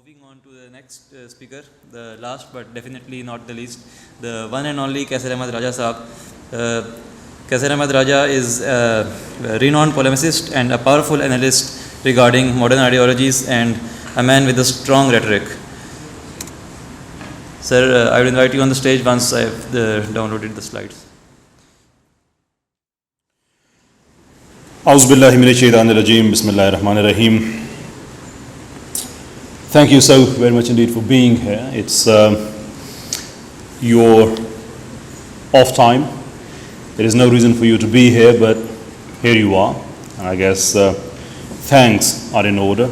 moving on to the next speaker, the last but definitely not the least, the one and only Qaiser Ahmed Raja Sahab. Qaiser Ahmed Raja is a renowned polemicist and a powerful analyst regarding modern ideologies and a man with a strong rhetoric. Sir, I will invite you on the stage once I have downloaded the slides. A'udhu billahi minash shaitanir rajim. Bismillahir rahmanir rahim. Thank you so very much indeed for being here. It's your off time. There is no reason for you to be here, but here you are. And I guess thanks are in order.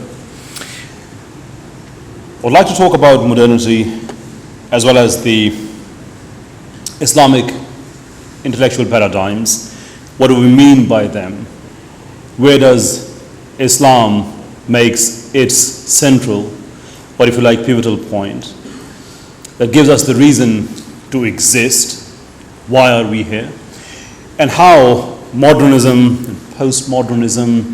I would like to talk about modernity as well as the Islamic intellectual paradigms. What do we mean by them? Where does Islam makes its central, or if you like, pivotal point that gives us the reason to exist? Why are we here? And how modernism and postmodernism,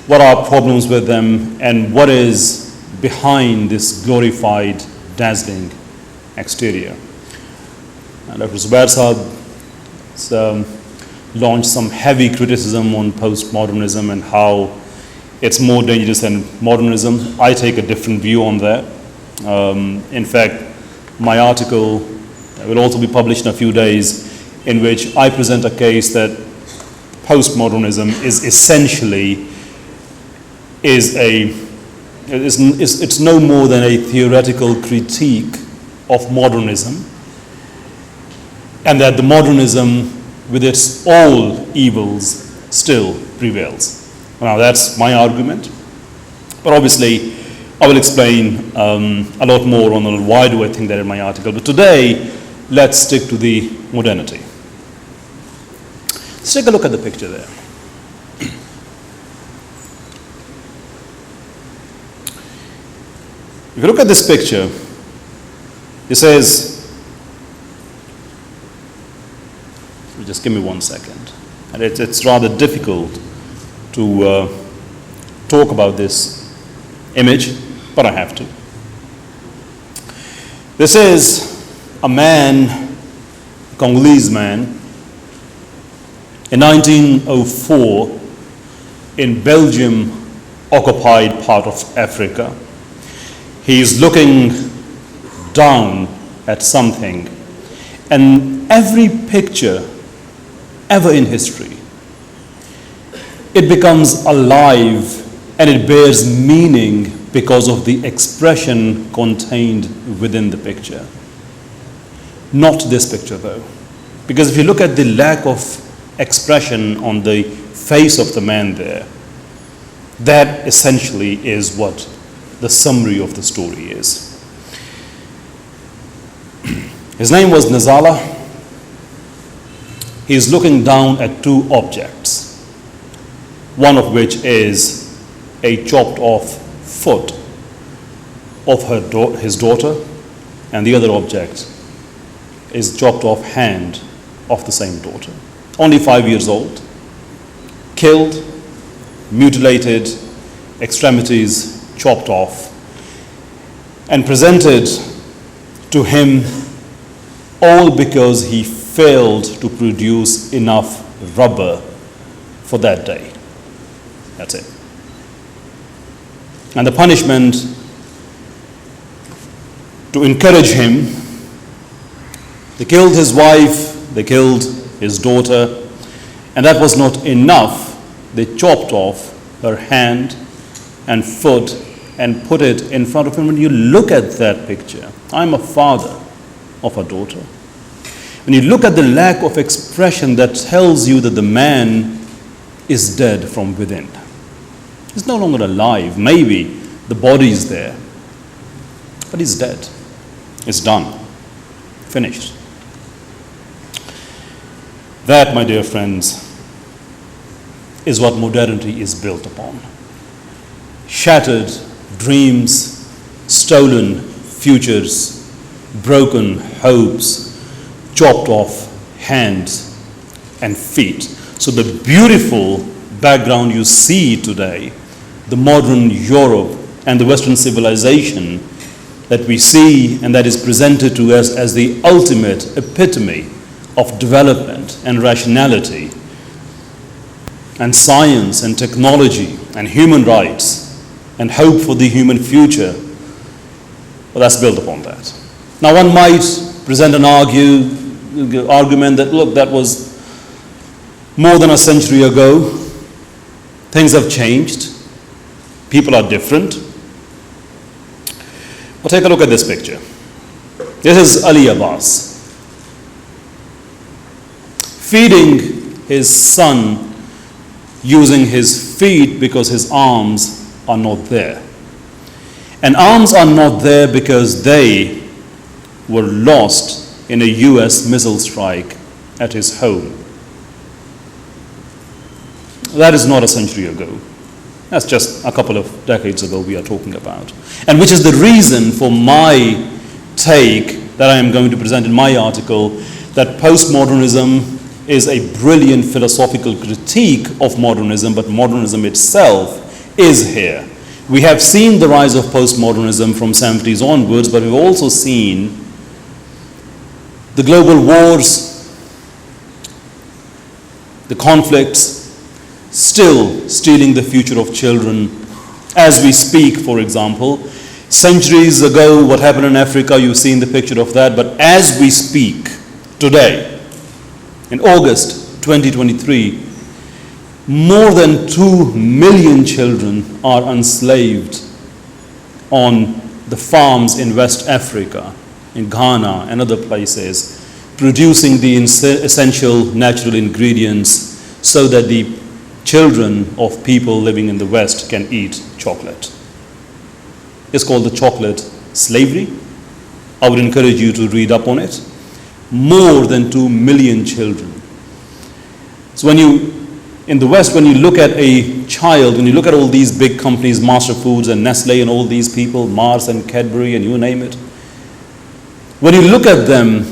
what are problems with them, and what is behind this glorified, dazzling exterior? And Dr. Zubair Sahab launched some heavy criticism on postmodernism and how it's more dangerous than modernism. I take a different view on that. In fact, my article will also be published in a few days, in which I present a case that postmodernism is essentially it's no more than a theoretical critique of modernism, and that the modernism with its all evils still prevails. Now that's my argument, but obviously I will explain a lot more on why do I think that in my article. But today, let's stick to the modernity. Let's take a look at the picture there. If you look at this picture, it says, just give me 1 second, and it's rather difficult to talk about this image, but I have to. This is a man, a Congolese man, in 1904 in Belgium occupied part of Africa. He is looking down at something, and every picture ever in history, it becomes alive and it bears meaning because of the expression contained within the picture. Not this picture though, because if you look at the lack of expression on the face of the man there, that essentially is what the summary of the story is. His name was Nazala. He is looking down at two objects, one of which is a chopped off foot of his daughter, and the other object is chopped off hand of the same daughter. Only 5 years old, killed, mutilated, extremities chopped off, and presented to him all because he failed to produce enough rubber for that day. That's it. And the punishment, to encourage him, they killed his wife, they killed his daughter, and that was not enough. They chopped off her hand and foot and put it in front of him. When you look at that picture, I'm a father of a daughter. When you look at the lack of expression, that tells you that the man is dead from within. He's no longer alive. Maybe the body is there, but he's dead. It's done. Finished. That, my dear friends, is what modernity is built upon. Shattered dreams, stolen futures, broken hopes, chopped off hands and feet. So the beautiful background you see today, the modern Europe and the Western civilization that we see and that is presented to us as the ultimate epitome of development and rationality and science and technology and human rights and hope for the human future, well, that's built upon that. Now, one might present an argument that, look, that was more than a century ago. Things have changed. People are different. Well, take a look at this picture. This is Ali Abbas feeding his son using his feet because his arms are not there. And arms are not there because they were lost in a US missile strike at his home. That is not a century ago. That's just a couple of decades ago we are talking about. And which is the reason for my take that I am going to present in my article, that postmodernism is a brilliant philosophical critique of modernism, but modernism itself is here. We have seen the rise of postmodernism from 70s onwards, but we've also seen the global wars, the conflicts, still stealing the future of children as we speak, for example. Centuries ago, what happened in Africa, you've seen the picture of that, but as we speak today, in August 2023, more than 2 million children are enslaved on the farms in West Africa, in Ghana and other places, producing the essential natural ingredients so that the children of people living in the West can eat chocolate. It's called the chocolate slavery. I would encourage you to read up on it. More than 2 million children. So in the West, when you look at a child, when you look at all these big companies, Master Foods and Nestle and all these people, Mars and Cadbury and you name it, when you look at them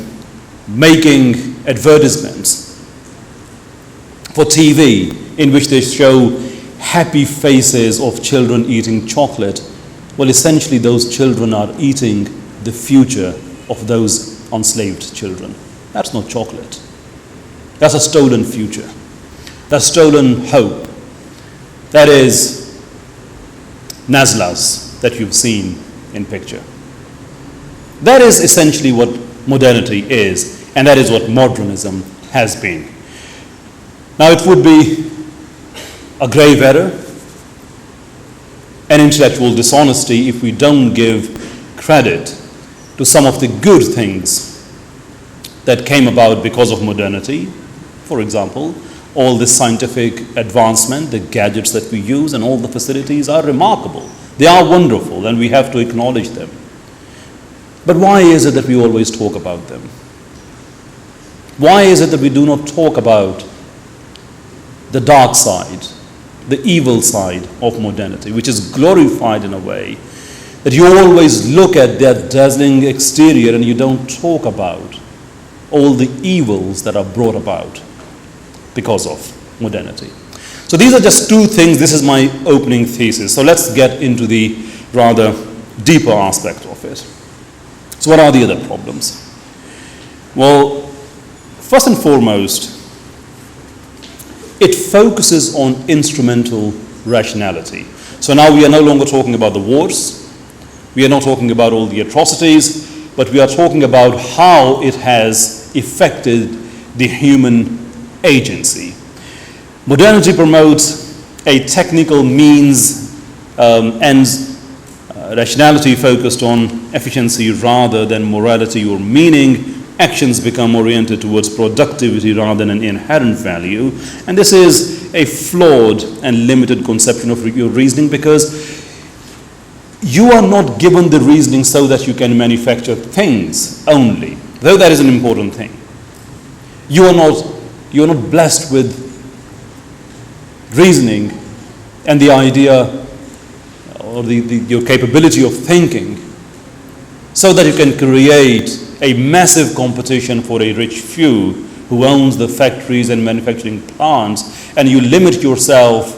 making advertisements for TV in which they show happy faces of children eating chocolate, well, essentially those children are eating the future of those enslaved children. That's not chocolate. That's a stolen future. That's stolen hope. That is Nazlas that you've seen in picture. That is essentially what modernity is, and that is what modernism has been. Now, it would be a grave error, an intellectual dishonesty if we don't give credit to some of the good things that came about because of modernity. For example, all the scientific advancement, the gadgets that we use and all the facilities are remarkable. They are wonderful and we have to acknowledge them. But why is it that we always talk about them? Why is it that we do not talk about the dark side, the evil side of modernity, which is glorified in a way that you always look at that dazzling exterior and you don't talk about all the evils that are brought about because of modernity. So these are just two things. This is my opening thesis. So let's get into the rather deeper aspect of it. So what are the other problems? Well, first and foremost, it focuses on instrumental rationality. So now we are no longer talking about the wars. We are not talking about all the atrocities, but we are talking about how it has affected the human agency. Modernity promotes a technical means ends rationality focused on efficiency rather than morality or meaning. Actions become oriented towards productivity rather than an inherent value. And this is a flawed and limited conception of your reasoning, because you are not given the reasoning so that you can manufacture things only, though that is an important thing. You are not blessed with reasoning and the idea or your capability of thinking so that you can create a massive competition for a rich few who owns the factories and manufacturing plants, and you limit yourself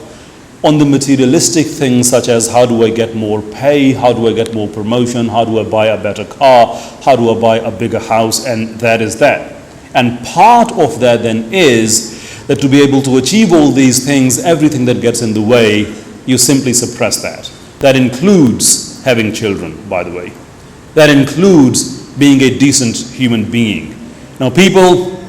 on the materialistic things such as how do I get more pay, how do I get more promotion, how do I buy a better car, how do I buy a bigger house, and that is that. And part of that then is that to be able to achieve all these things, everything that gets in the way, you simply suppress that. That includes having children, by the way. That includes being a decent human being. Now people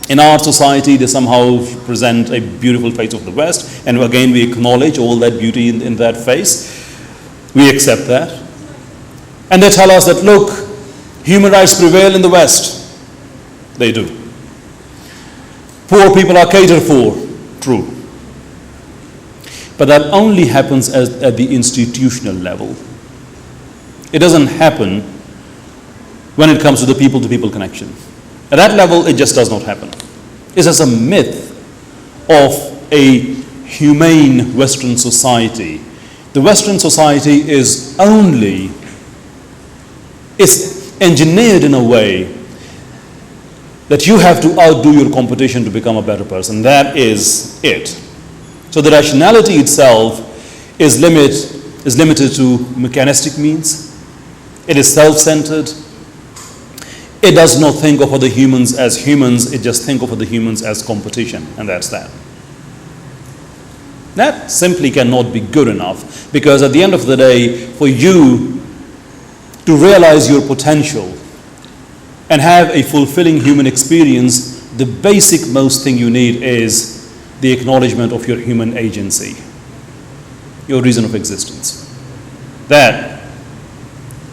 in our society, they somehow present a beautiful face of the West, and again we acknowledge all that beauty in that face. We accept that. And they tell us that, look, human rights prevail in the West. They do. Poor people are catered for. True. But that only happens at the institutional level. It doesn't happen when it comes to the people-to-people connection. At that level, it just does not happen. It's just a myth of a humane Western society. The Western society is engineered in a way that you have to outdo your competition to become a better person. That is it. So the rationality itself is limited to mechanistic means. It is self-centered. It does not think of other humans as humans, it just thinks of other humans as competition, and that's that. That simply cannot be good enough, because at the end of the day, for you to realize your potential and have a fulfilling human experience, the basic most thing you need is the acknowledgement of your human agency, your reason of existence. That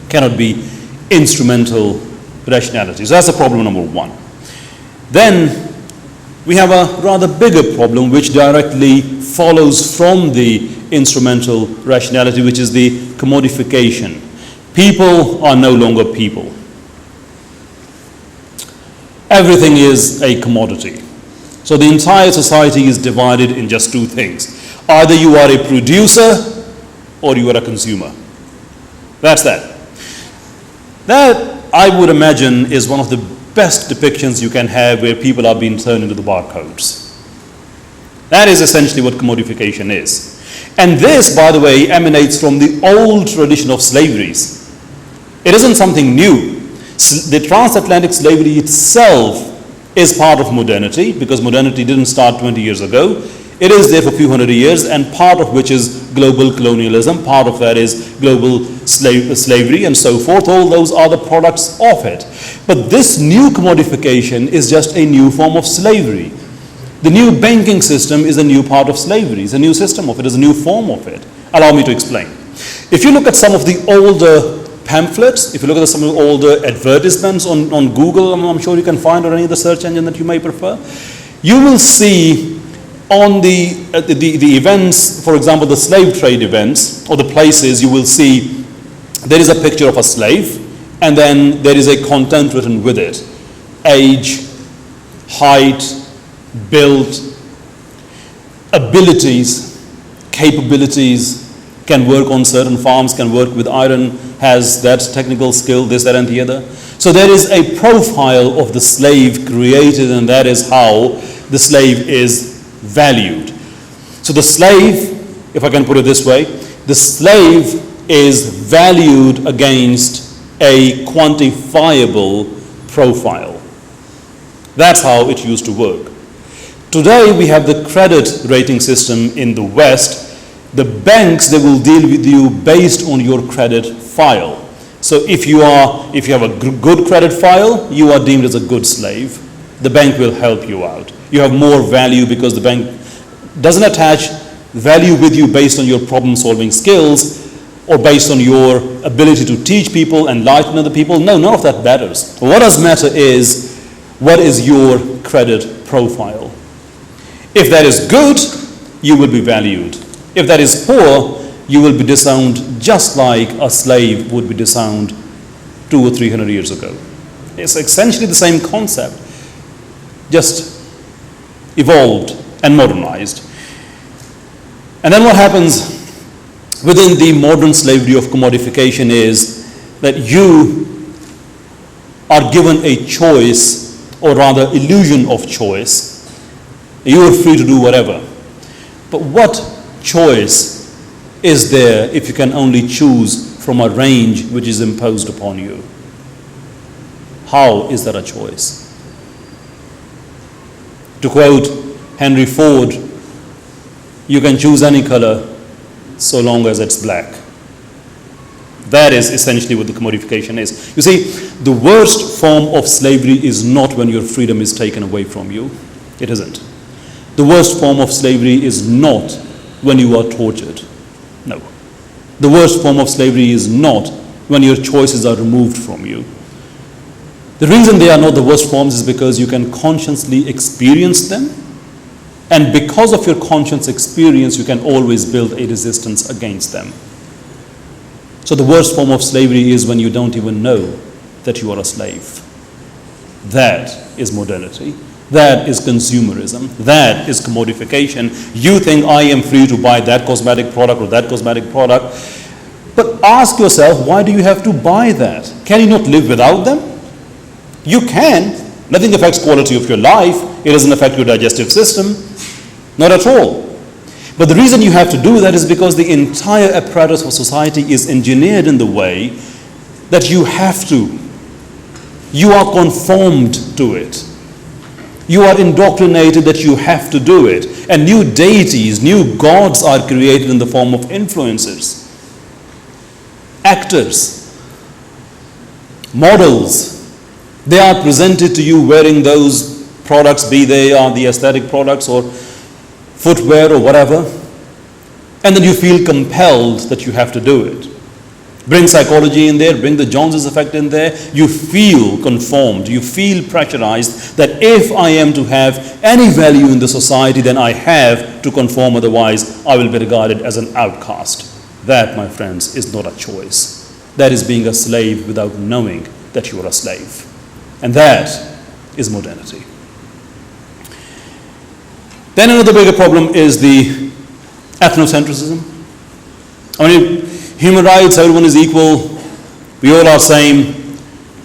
cannot be instrumental rationality. So that's the problem number one. Then we have a rather bigger problem which directly follows from the instrumental rationality, which is the commodification. People are no longer people. Everything is a commodity. So the entire society is divided in just two things. Either you are a producer or you are a consumer. That's that. That, I would imagine, is one of the best depictions you can have where people are being turned into the barcodes. That is essentially what commodification is. And this, by the way, emanates from the old tradition of slaveries. It isn't something new. The transatlantic slavery itself is part of modernity, because modernity didn't start 20 years ago. It is there for a few hundred years, and part of which is global colonialism, part of that is global slavery and so forth. All those are the products of it. But this new commodification is just a new form of slavery. The new banking system is a new part of slavery. It's a new system of it, it's a new form of it. Allow me to explain. If you look at some of the older pamphlets, if you look at some of the older advertisements on Google, I'm sure you can find, or any other search engine that you may prefer, you will see on the events, for example, the slave trade events, or the places, you will see there is a picture of a slave, and then there is a content written with it. Age, height, build, abilities, capabilities, can work on certain farms, can work with iron, has that technical skill, this, that, and the other. So there is a profile of the slave created, and that is how the slave is valued. So the slave, if I can put it this way, the slave is valued against a quantifiable profile. That's how it used to work. Today we have the credit rating system in the West. The banks, they will deal with you based on your credit file. So if you have a good credit file, you are deemed as a good slave. The bank will help you out. You have more value because the bank doesn't attach value with you based on your problem-solving skills or based on your ability to teach people, enlighten other people. No, none of that matters. What does matter is, what is your credit profile? If that is good, you will be valued. If that is poor, you will be disowned just like a slave would be disowned 200 or 300 years ago. It's essentially the same concept, just evolved and modernized. And then what happens within the modern slavery of commodification is that you are given a choice, or rather illusion of choice. You are free to do whatever. But what choice is there if you can only choose from a range which is imposed upon you? How is that a choice? To quote Henry Ford, you can choose any color so long as it's black. That is essentially what the commodification is. You see, the worst form of slavery is not when your freedom is taken away from you. It isn't. The worst form of slavery is not when you are tortured. No. The worst form of slavery is not when your choices are removed from you. The reason they are not the worst forms is because you can consciously experience them, and because of your conscious experience, you can always build a resistance against them. So the worst form of slavery is when you don't even know that you are a slave. That is modernity. That is consumerism. That is commodification. You think I am free to buy that cosmetic product or that cosmetic product, but ask yourself, why do you have to buy that? Can you not live without them? You can. Nothing affects quality of your life. It doesn't affect your digestive system. Not at all. But the reason you have to do that is because the entire apparatus of society is engineered in the way that you have to. You are conformed to it. You are indoctrinated that you have to do it. And new deities, new gods are created in the form of influencers, actors, models. They are presented to you wearing those products, be they the aesthetic products or footwear or whatever, and then you feel compelled that you have to do it. Bring psychology in there, bring the Joneses effect in there, you feel conformed, you feel pressurized that if I am to have any value in the society, then I have to conform, otherwise I will be regarded as an outcast. That, my friends, is not a choice. That is being a slave without knowing that you are a slave. And that is modernity. Then another bigger problem is the ethnocentrism. I mean, human rights, everyone is equal, we all are same,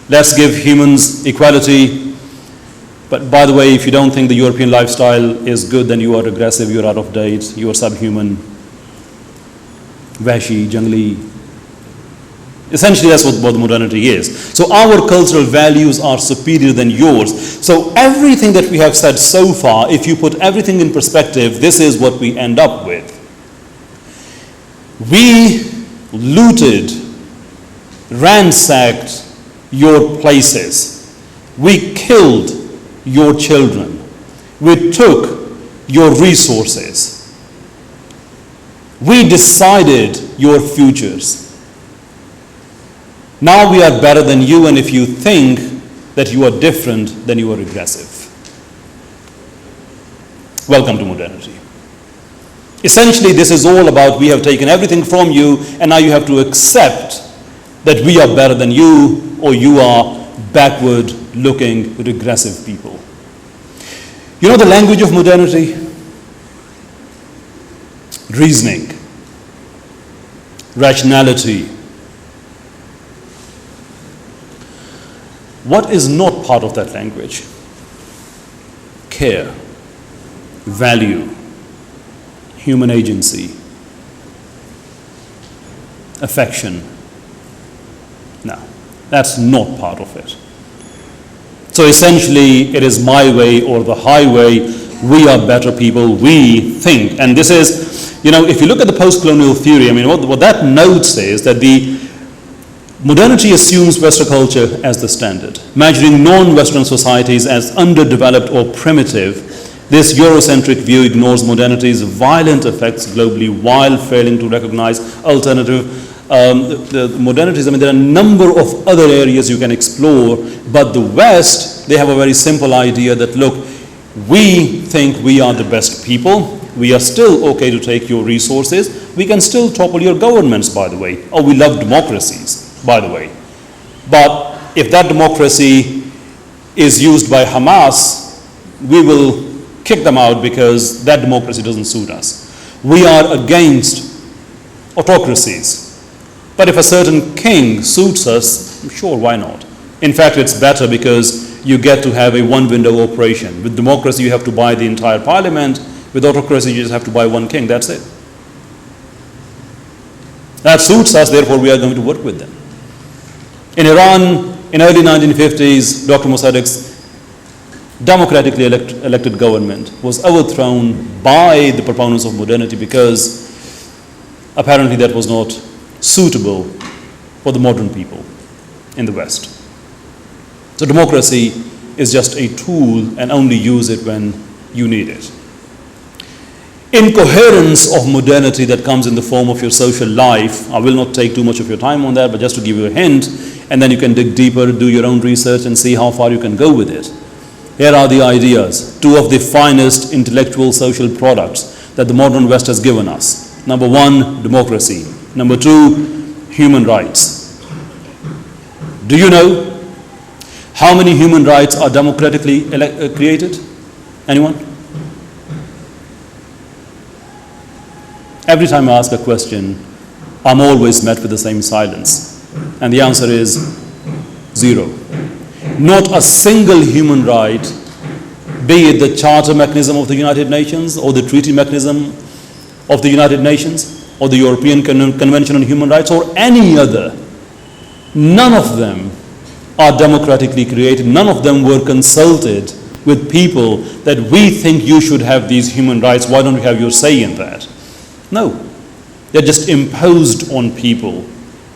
let's give humans equality. But by the way, if you don't think the European lifestyle is good, then you are regressive, you are out of date, you are subhuman, vashi, jungly. Essentially, that's what modernity is. So our cultural values are superior than yours. So everything that we have said so far, if you put everything in perspective, this is what we end up with. We looted, ransacked your places. We killed your children. We took your resources. We decided your futures. Now we are better than you, and if you think that you are different, then you are regressive. Welcome to modernity. Essentially, this is all about we have taken everything from you, and now you have to accept that we are better than you, or you are backward-looking, regressive people. You know the language of modernity? Reasoning, rationality. What is not part of that language? Care, value, human agency, affection. No, that's not part of it. So essentially, it is my way or the highway. We are better people, we think. And this is, if you look at the post-colonial theory, what that note says that the modernity assumes Western culture as the standard, measuring non-Western societies as underdeveloped or primitive. This Eurocentric view ignores modernity's violent effects globally while failing to recognize alternative the modernities. There are a number of other areas you can explore, but the West, they have a very simple idea that, look, we think we are the best people. We are still okay to take your resources. We can still topple your governments, by the way. Oh, we love democracies, by the way. But if that democracy is used by Hamas, we will kick them out because that democracy doesn't suit us. We are against autocracies. But if a certain king suits us, sure, why not? In fact, it's better because you get to have a one-window operation. With democracy, you have to buy the entire parliament. With autocracy, you just have to buy one king, that's it. That suits us, therefore we are going to work with them. In Iran, in early 1950s, Dr. Mossadegh's democratically elected government was overthrown by the proponents of modernity because apparently that was not suitable for the modern people in the West. So democracy is just a tool and only use it when you need it. Incoherence of modernity that comes in the form of your social life, I will not take too much of your time on that, but just to give you a hint, and then you can dig deeper, do your own research and see how far you can go with it. Here are the ideas, two of the finest intellectual social products that the modern West has given us. Number one, democracy. Number two, human rights. Do you know how many human rights are democratically created? Anyone? Every time I ask a question, I'm always met with the same silence. And the answer is zero. Not a single human right, be it the charter mechanism of the United Nations or the treaty mechanism of the United Nations or the European Convention on Human Rights or any other, none of them are democratically created. None of them were consulted with people that we think you should have these human rights. Why don't you have your say in that? No. They're just imposed on people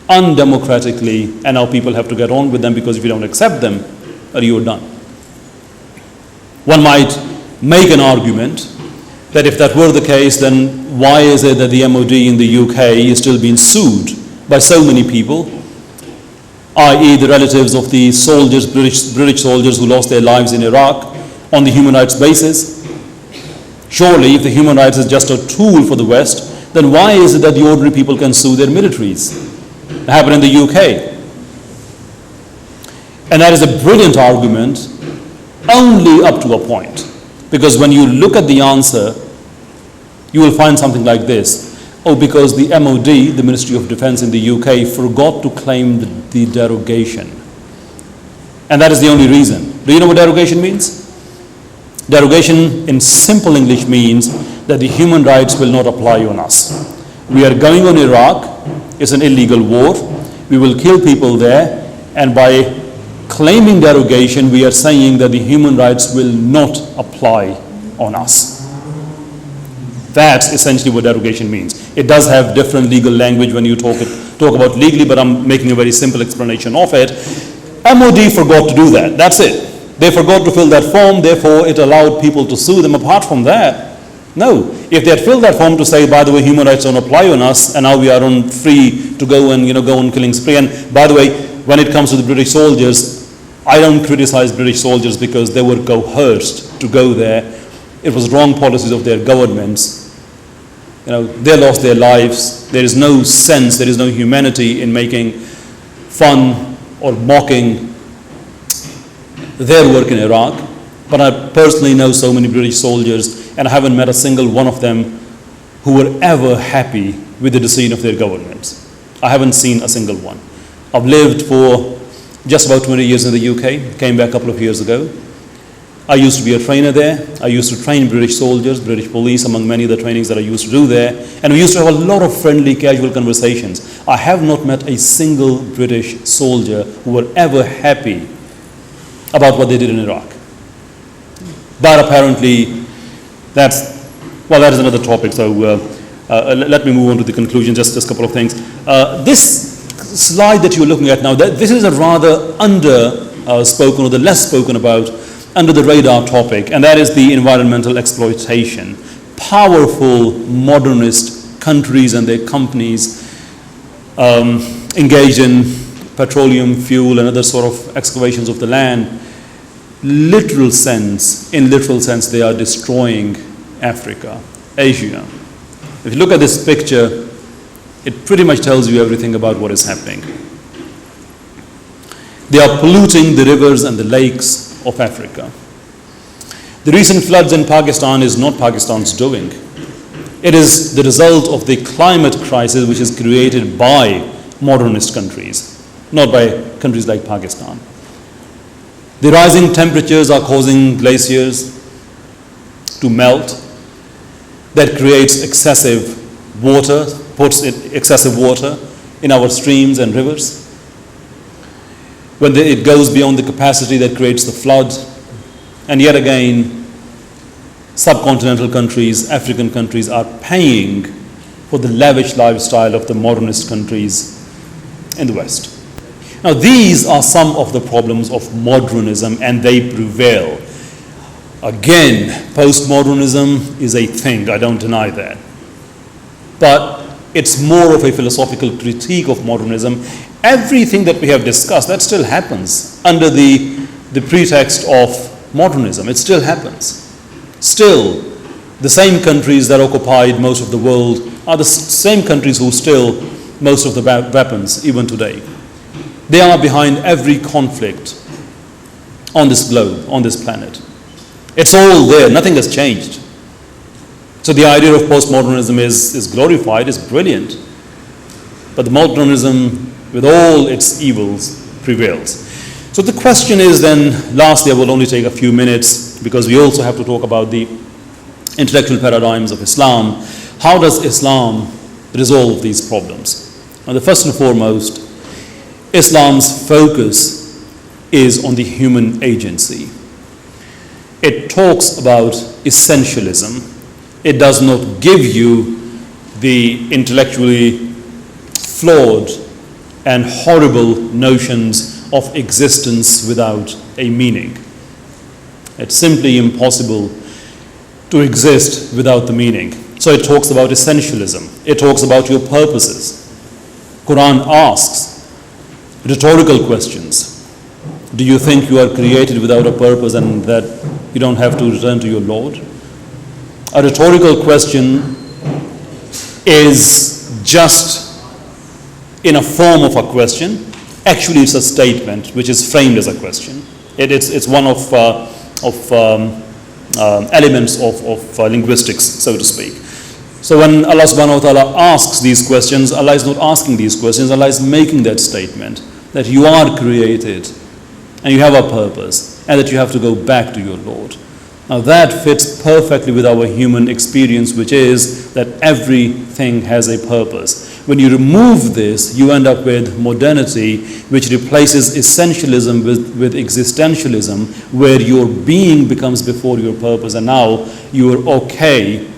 undemocratically, and now people have to get on with them because if you don't accept them, you're done. One might make an argument that if that were the case, then why is it that the MOD in the UK is still being sued by so many people, i.e. the relatives of the soldiers, British soldiers who lost their lives in Iraq on the human rights basis? Surely, if the human rights is just a tool for the West, then why is it that the ordinary people can sue their militaries? It happened in the UK. And that is a brilliant argument, only up to a point. Because when you look at the answer, you will find something like this. Oh, because the MOD, the Ministry of Defence in the UK, forgot to claim the derogation. And that is the only reason. Do you know what derogation means? Derogation in simple English means that the human rights will not apply on us. We are going on Iraq, it's an illegal war, we will kill people there, and by claiming derogation, we are saying that the human rights will not apply on us. That's essentially what derogation means. It does have different legal language when you talk about legally, but I'm making a very simple explanation of it. MOD forgot to do that, that's it. They forgot to fill that form, therefore it allowed people to sue them. Apart from that, no. If they had filled that form to say, by the way, human rights don't apply on us, and now we are on free to go and go on killing spree. And by the way, when it comes to the British soldiers, I don't criticize British soldiers because they were coerced to go there. It was wrong policies of their governments. They lost their lives. There is no sense, there is no humanity in making fun or mocking their work in Iraq. But I personally know so many British soldiers, and I haven't met a single one of them who were ever happy with the decision of their governments. I haven't seen a single one. I've lived for just about 20 years in the UK, came back a couple of years ago. I used to be a trainer there. I used to train British soldiers, British police, among many of the trainings that I used to do there. And we used to have a lot of friendly, casual conversations. I have not met a single British soldier who were ever happy about what they did in Iraq. But apparently, that is another topic. So let me move on to the conclusion, just a couple of things. This slide that you're looking at now, this is a rather spoken or the less spoken about under the radar topic, and that is the environmental exploitation. Powerful modernist countries and their companies engage in petroleum, fuel, and other sort of excavations of the land. In literal sense, they are destroying Africa, Asia. If you look at this picture, it pretty much tells you everything about what is happening. They are polluting the rivers and the lakes of Africa. The recent floods in Pakistan is not Pakistan's doing. It is the result of the climate crisis which is created by modernist countries, not by countries like Pakistan. The rising temperatures are causing glaciers to melt. That creates excessive water puts excessive water in our streams and rivers, when it goes beyond the capacity that creates the flood, and yet again, subcontinental countries, African countries are paying for the lavish lifestyle of the modernist countries in the West. Now, these are some of the problems of modernism, and they prevail. Again, postmodernism is a thing, I don't deny that. But it's more of a philosophical critique of modernism. Everything that we have discussed, that still happens under the pretext of modernism. It still happens. Still, the same countries that occupied most of the world are the same countries who steal most of the weapons, even today. They are behind every conflict on this globe, on this planet. It's all there, nothing has changed. So the idea of postmodernism is glorified, is brilliant. But the modernism, with all its evils, prevails. So the question is then, lastly, I will only take a few minutes, because we also have to talk about the intellectual paradigms of Islam. How does Islam resolve these problems? Now, the first and foremost, Islam's focus is on the human agency. It talks about essentialism. It does not give you the intellectually flawed and horrible notions of existence without a meaning. It's simply impossible to exist without the meaning. So it talks about essentialism. It talks about your purposes. Quran asks rhetorical questions. Do you think you are created without a purpose and that you don't have to return to your Lord? A rhetorical question is just in a form of a question. Actually, it's a statement which is framed as a question. It's one of elements of linguistics, so to speak. So when Allah subhanahu wa ta'ala asks these questions, Allah is not asking these questions, Allah is making that statement that you are created and you have a purpose and that you have to go back to your Lord. Now that fits perfectly with our human experience, which is that everything has a purpose. When you remove this, you end up with modernity, which replaces essentialism with existentialism, where your being becomes before your purpose, and now you are okay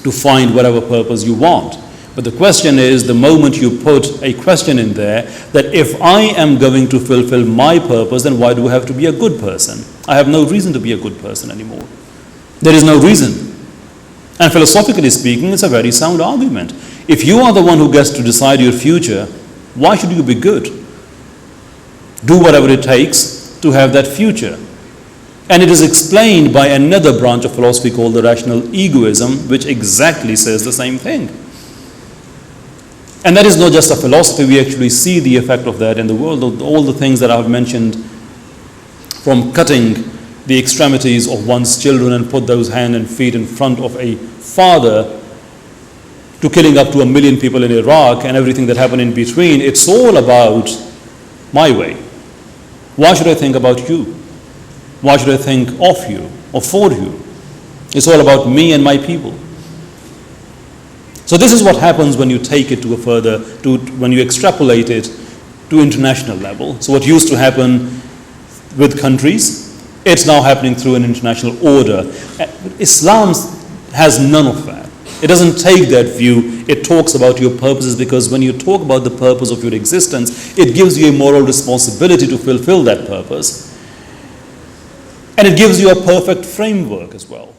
to find whatever purpose you want. But the question is, the moment you put a question in there, that if I am going to fulfill my purpose, then why do I have to be a good person? I have no reason to be a good person anymore. There is no reason. And philosophically speaking, it's a very sound argument. If you are the one who gets to decide your future, why should you be good? Do whatever it takes to have that future. And it is explained by another branch of philosophy called the rational egoism, which exactly says the same thing. And that is not just a philosophy, we actually see the effect of that in the world. All the things that I have mentioned, from cutting the extremities of one's children and put those hands and feet in front of a father, to killing up to 1 million people in Iraq and everything that happened in between, it's all about my way. Why should I think about you? Why should I think of you or for you? It's all about me and my people. So this is what happens when you take it to a further, when you extrapolate it to international level. So what used to happen with countries, it's now happening through an international order. Islam has none of that. It doesn't take that view. It talks about your purposes, because when you talk about the purpose of your existence, it gives you a moral responsibility to fulfill that purpose. And it gives you a perfect framework as well.